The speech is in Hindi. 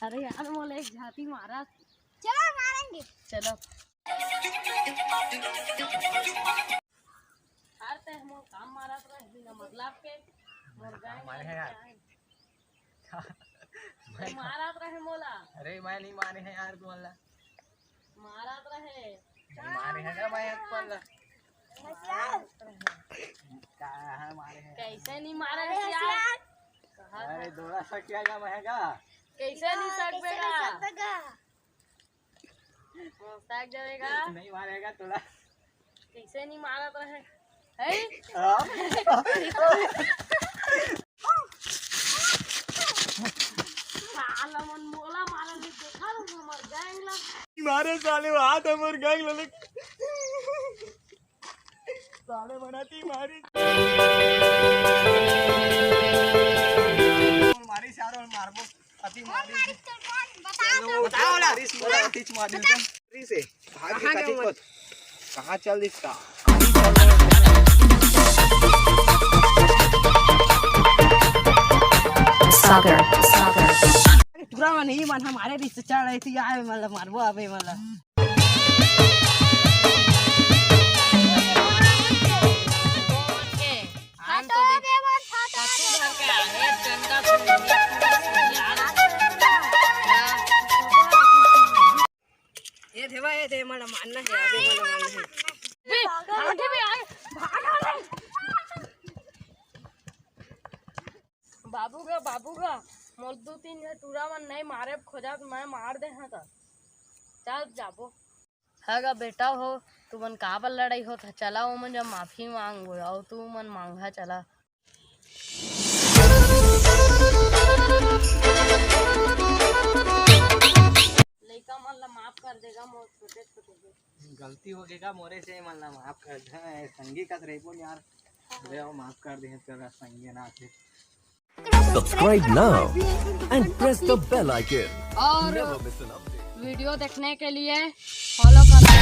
अरे यार मोला एक झाती मारा। चलो मारेंगे। चलो हारते हम काम मारा तो बिना मतलब के मुर्गा मारे हैं यार। मारा तो रहे मोला। अरे मैं नहीं मारे हैं यार तुम्हारा। मारा तो रहे नहीं मारे हैं क्या मैं तुम्हारा? कहाँ मारे हैं? कैसे नहीं मारे हैं यार? अरे दोड़ा सा क्या जा महंगा? कैसे नहीं सकबेगा? सक जाएगा। नहीं मारेगा थोड़ा। कैसे नहीं मारा तो है? है? साला मन मोला मारा नहीं देखा तो मर जाएगा। मारे साले हाथ हमर गैंग ले साले बनाती मारी मारी सारो मारबो अति मारी बताओ ना रिस मोला अति मारी री से भाग के कथी को कहां चल इसका सागर पूरा मन ही मन हमारे रिश्ते चढ़ रही थी यार मतलब मारबो अबे मतलब ये थे मला मानना है अबे मला मानना है आगे भी आए भाग बाबूगा मोल 2-3 टूरा मन नहीं मारे खोजा तो मैं मार दे हां त चल जाबो हगा बेटा हो तू मन का बल लड़ाई हो था चला वो मन जब माफी मांगो और तू मन मांगा चला लइका मन ला माफ कर देगा मोर छोटे गलती हो गएगा मोरे से मन ला माफ कर दे संगी का रेपो यार ले आओ माफ कर दे तेरा संगी ना थे Subscribe now and press the bell icon. और Never miss an update. Video देखने के लिए फॉलो करना।